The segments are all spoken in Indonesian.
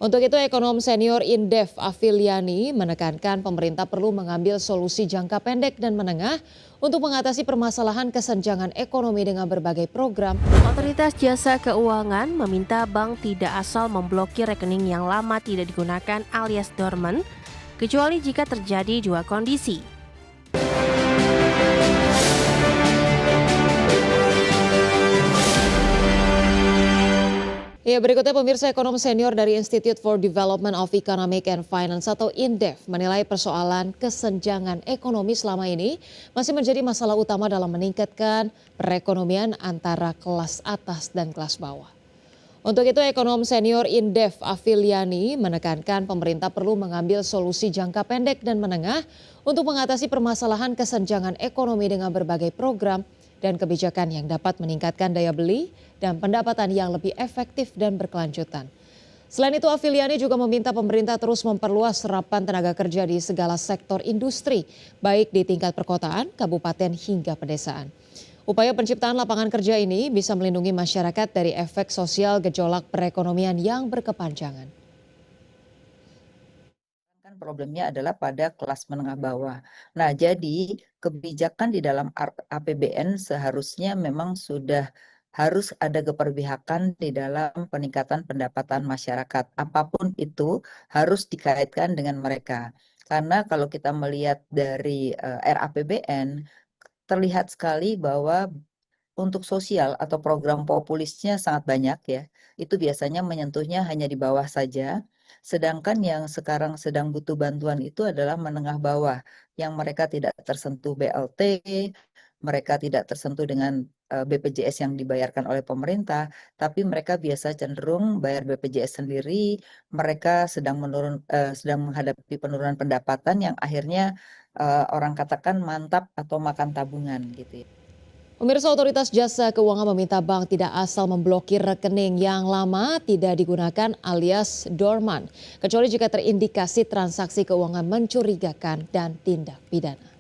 Untuk itu, ekonom senior Indef Afiliani menekankan pemerintah perlu mengambil solusi jangka pendek dan menengah untuk mengatasi permasalahan kesenjangan ekonomi dengan berbagai program. Otoritas Jasa Keuangan meminta bank tidak asal memblokir rekening yang lama tidak digunakan alias dormant, kecuali jika terjadi dua kondisi. Ya, berikutnya pemirsa, ekonom senior dari Institute for Development of Economic and Finance atau INDEF menilai persoalan kesenjangan ekonomi selama ini masih menjadi masalah utama dalam meningkatkan perekonomian antara kelas atas dan kelas bawah. Untuk itu, ekonom senior Indef Afiliani menekankan pemerintah perlu mengambil solusi jangka pendek dan menengah untuk mengatasi permasalahan kesenjangan ekonomi dengan berbagai program dan kebijakan yang dapat meningkatkan daya beli dan pendapatan yang lebih efektif dan berkelanjutan. Selain itu, Afiliani juga meminta pemerintah terus memperluas serapan tenaga kerja di segala sektor industri, baik di tingkat perkotaan, kabupaten hingga pedesaan. Upaya penciptaan lapangan kerja ini bisa melindungi masyarakat dari efek sosial gejolak perekonomian yang berkepanjangan. Problemnya adalah pada kelas menengah bawah. Nah, jadi kebijakan di dalam APBN seharusnya memang sudah harus ada keberpihakan di dalam peningkatan pendapatan masyarakat. Apapun itu harus dikaitkan dengan mereka. Karena kalau kita melihat dari RAPBN, terlihat sekali bahwa untuk sosial atau program populisnya sangat banyak ya. Itu biasanya menyentuhnya hanya di bawah saja. Sedangkan yang sekarang sedang butuh bantuan itu adalah menengah bawah. Yang mereka tidak tersentuh BLT, mereka tidak tersentuh dengan BPJS yang dibayarkan oleh pemerintah, tapi mereka biasa cenderung bayar BPJS sendiri. Mereka sedang menghadapi penurunan pendapatan yang akhirnya orang katakan mantap atau makan tabungan gitu ya. Pemirsa, Otoritas Jasa Keuangan meminta bank tidak asal memblokir rekening yang lama tidak digunakan alias dormant, kecuali jika terindikasi transaksi keuangan mencurigakan dan tindak pidana.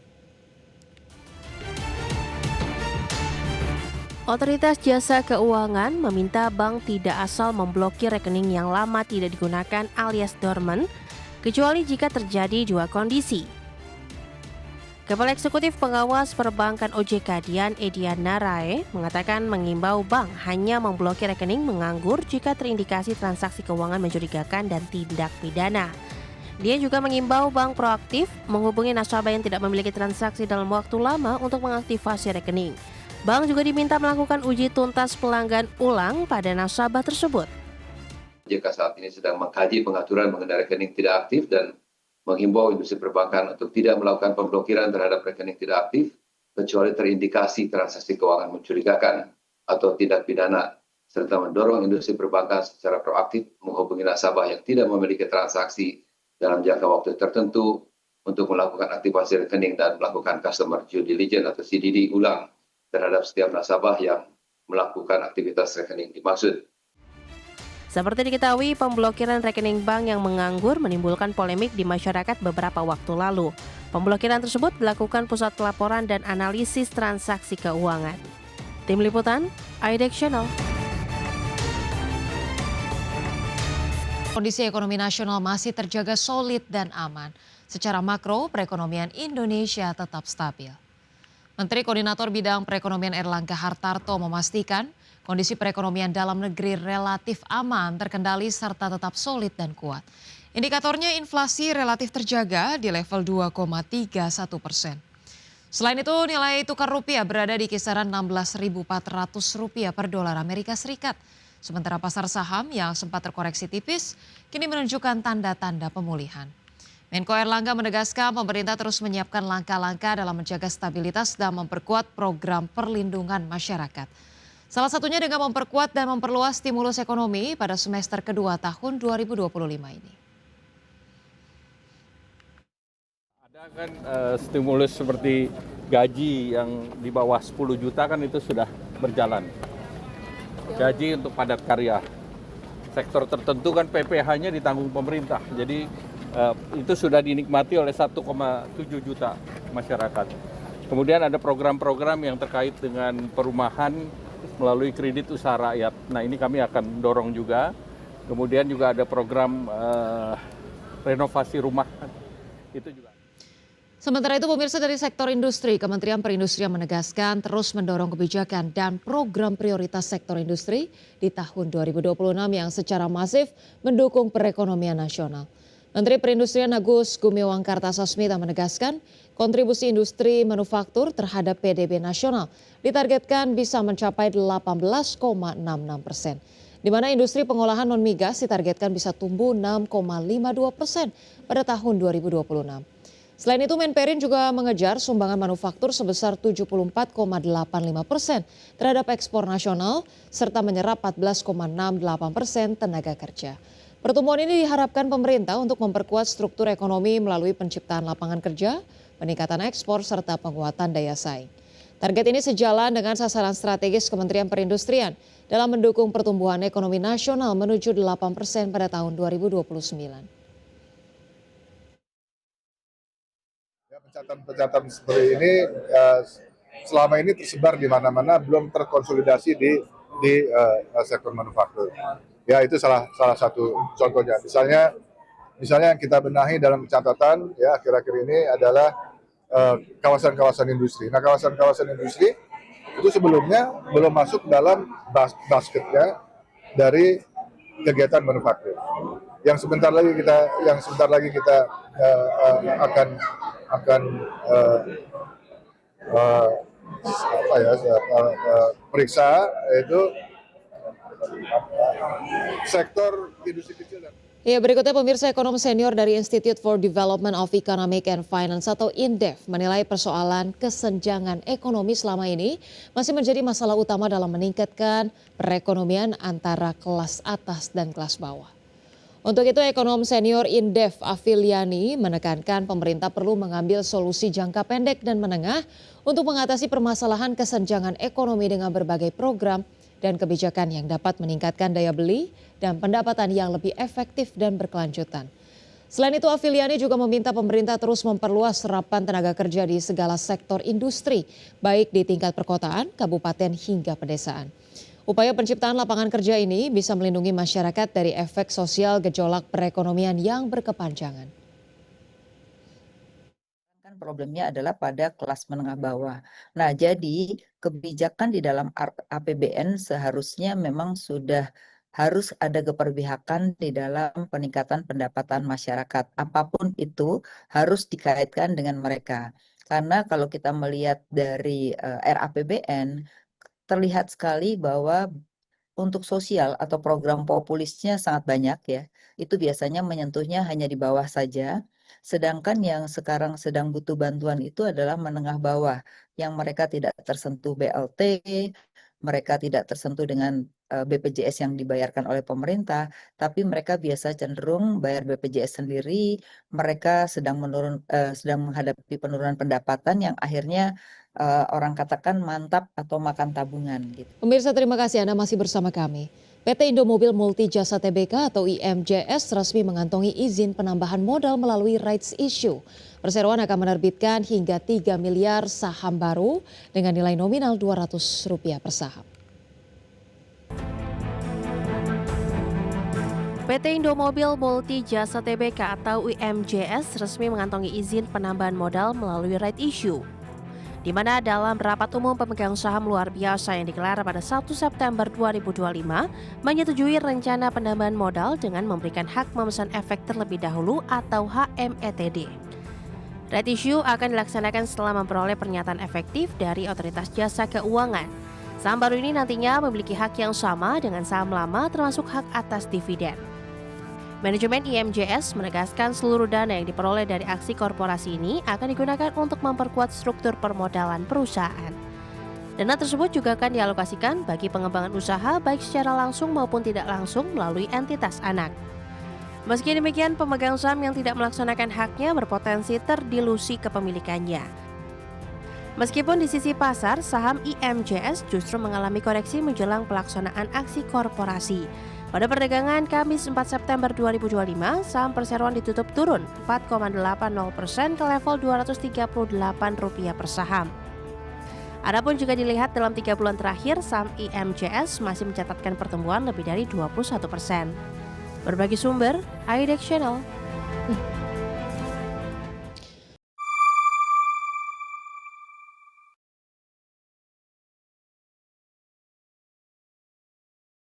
Otoritas Jasa Keuangan meminta bank tidak asal memblokir rekening yang lama tidak digunakan alias dormant, kecuali jika terjadi dua kondisi. Kepala Eksekutif Pengawas Perbankan OJK Dian Ediana Rae mengatakan mengimbau bank hanya memblokir rekening menganggur jika terindikasi transaksi keuangan mencurigakan dan tindak pidana. Dia juga mengimbau bank proaktif menghubungi nasabah yang tidak memiliki transaksi dalam waktu lama untuk mengaktifasi rekening. Bank juga diminta melakukan uji tuntas pelanggan ulang pada nasabah tersebut. OJK saat ini sedang mengkaji pengaturan mengenai rekening tidak aktif dan menghimbau industri perbankan untuk tidak melakukan pemblokiran terhadap rekening tidak aktif kecuali terindikasi transaksi keuangan mencurigakan atau tindak pidana, serta mendorong industri perbankan secara proaktif menghubungi nasabah yang tidak memiliki transaksi dalam jangka waktu tertentu untuk melakukan aktivasi rekening dan melakukan customer due diligence atau CDD ulang terhadap setiap nasabah yang melakukan aktivitas rekening dimaksud. Seperti diketahui, pemblokiran rekening bank yang menganggur menimbulkan polemik di masyarakat beberapa waktu lalu. Pemblokiran tersebut dilakukan Pusat Pelaporan dan Analisis Transaksi Keuangan. Tim Liputan, IDEX Channel. Kondisi ekonomi nasional masih terjaga solid dan aman. Secara makro, perekonomian Indonesia tetap stabil. Menteri Koordinator Bidang Perekonomian Erlangga Hartarto memastikan kondisi perekonomian dalam negeri relatif aman, terkendali serta tetap solid dan kuat. Indikatornya inflasi relatif terjaga di level 2,31%. Selain itu, nilai tukar rupiah berada di kisaran Rp16.400 per dolar Amerika Serikat. Sementara pasar saham yang sempat terkoreksi tipis kini menunjukkan tanda-tanda pemulihan. Menko Erlangga menegaskan pemerintah terus menyiapkan langkah-langkah dalam menjaga stabilitas dan memperkuat program perlindungan masyarakat. Salah satunya dengan memperkuat dan memperluas stimulus ekonomi pada semester kedua tahun 2025 ini. Ada kan stimulus seperti gaji yang di bawah 10 juta kan itu sudah berjalan. Gaji untuk padat karya. Sektor tertentu kan PPh-nya ditanggung pemerintah. Jadi itu sudah dinikmati oleh 1,7 juta masyarakat. Kemudian ada program-program yang terkait dengan perumahan melalui kredit usaha rakyat. Nah, ini kami akan dorong juga Kemudian juga ada program renovasi rumah, itu juga. Sementara itu pemirsa, dari sektor industri, Kementerian Perindustrian menegaskan terus mendorong kebijakan dan program prioritas sektor industri di tahun 2026 yang secara masif mendukung perekonomian nasional. Menteri Perindustrian Agus Gumiwang Kartasasmita menegaskan kontribusi industri manufaktur terhadap PDB nasional ditargetkan bisa mencapai 18,66%. Di mana industri pengolahan non-migas ditargetkan bisa tumbuh 6,52% pada tahun 2026. Selain itu, Menperin juga mengejar sumbangan manufaktur sebesar 74,85% terhadap ekspor nasional serta menyerap 14,68% tenaga kerja. Pertumbuhan ini diharapkan pemerintah untuk memperkuat struktur ekonomi melalui penciptaan lapangan kerja, peningkatan ekspor, serta penguatan daya saing. Target ini sejalan dengan sasaran strategis Kementerian Perindustrian dalam mendukung pertumbuhan ekonomi nasional menuju 8% pada tahun 2029. Pencatatan seperti ini selama ini tersebar di mana-mana, belum terkonsolidasi di sektor manufaktur. Ya, itu salah satu contohnya. Misalnya yang kita benahi dalam pencatatan ya akhir-akhir ini adalah kawasan-kawasan industri. Nah, kawasan-kawasan industri itu sebelumnya belum masuk dalam basketnya dari kegiatan manufaktur. Yang sebentar lagi kita akan periksa, yaitu sektor industri kecil dan Ya, berikutnya pemirsa, ekonom senior dari Institute for Development of Economic and Finance atau INDEF menilai persoalan kesenjangan ekonomi selama ini masih menjadi masalah utama dalam meningkatkan perekonomian antara kelas atas dan kelas bawah. Untuk itu, ekonom senior INDEF Afiliani menekankan pemerintah perlu mengambil solusi jangka pendek dan menengah untuk mengatasi permasalahan kesenjangan ekonomi dengan berbagai program dan kebijakan yang dapat meningkatkan daya beli dan pendapatan yang lebih efektif dan berkelanjutan. Selain itu, Afiliani juga meminta pemerintah terus memperluas serapan tenaga kerja di segala sektor industri, baik di tingkat perkotaan, kabupaten hingga pedesaan. Upaya penciptaan lapangan kerja ini bisa melindungi masyarakat dari efek sosial gejolak perekonomian yang berkepanjangan. Problemnya adalah pada kelas menengah bawah. Nah, jadi kebijakan di dalam APBN seharusnya memang sudah harus ada keberpihakan di dalam peningkatan pendapatan masyarakat. Apapun itu harus dikaitkan dengan mereka. Karena kalau kita melihat dari RAPBN, terlihat sekali bahwa untuk sosial atau program populisnya sangat banyak ya. Itu biasanya menyentuhnya hanya di bawah saja. Sedangkan yang sekarang sedang butuh bantuan itu adalah menengah bawah, yang mereka tidak tersentuh BLT, mereka tidak tersentuh dengan BPJS yang dibayarkan oleh pemerintah, tapi mereka biasa cenderung bayar BPJS sendiri. Mereka sedang menghadapi penurunan pendapatan yang akhirnya orang katakan mantap atau makan tabungan gitu. Pemirsa, terima kasih Anda masih bersama kami. PT Indomobil Multi Jasa Tbk atau IMJS resmi mengantongi izin penambahan modal melalui rights issue. Perseroan akan menerbitkan hingga 3 miliar saham baru dengan nilai nominal Rp200 per saham. PT Indomobil Multi Jasa Tbk atau IMJS resmi mengantongi izin penambahan modal melalui rights issue, di mana dalam rapat umum pemegang saham luar biasa yang digelar pada 1 September 2025 menyetujui rencana penambahan modal dengan memberikan hak memesan efek terlebih dahulu atau HMETD. Rights issue akan dilaksanakan setelah memperoleh pernyataan efektif dari Otoritas Jasa Keuangan. Saham baru ini nantinya memiliki hak yang sama dengan saham lama, termasuk hak atas dividen. Manajemen IMJS menegaskan seluruh dana yang diperoleh dari aksi korporasi ini akan digunakan untuk memperkuat struktur permodalan perusahaan. Dana tersebut juga akan dialokasikan bagi pengembangan usaha baik secara langsung maupun tidak langsung melalui entitas anak. Meski demikian, pemegang saham yang tidak melaksanakan haknya berpotensi terdilusi kepemilikannya. Meskipun di sisi pasar, saham IMJS justru mengalami koreksi menjelang pelaksanaan aksi korporasi. Pada perdagangan Kamis 4 September 2025, saham perseroan ditutup turun 4,80% ke level Rp238 per saham. Adapun jika dilihat dalam 3 bulan terakhir, saham IMJS masih mencatatkan pertumbuhan lebih dari 21%. Berbagi sumber, IDEX Channel.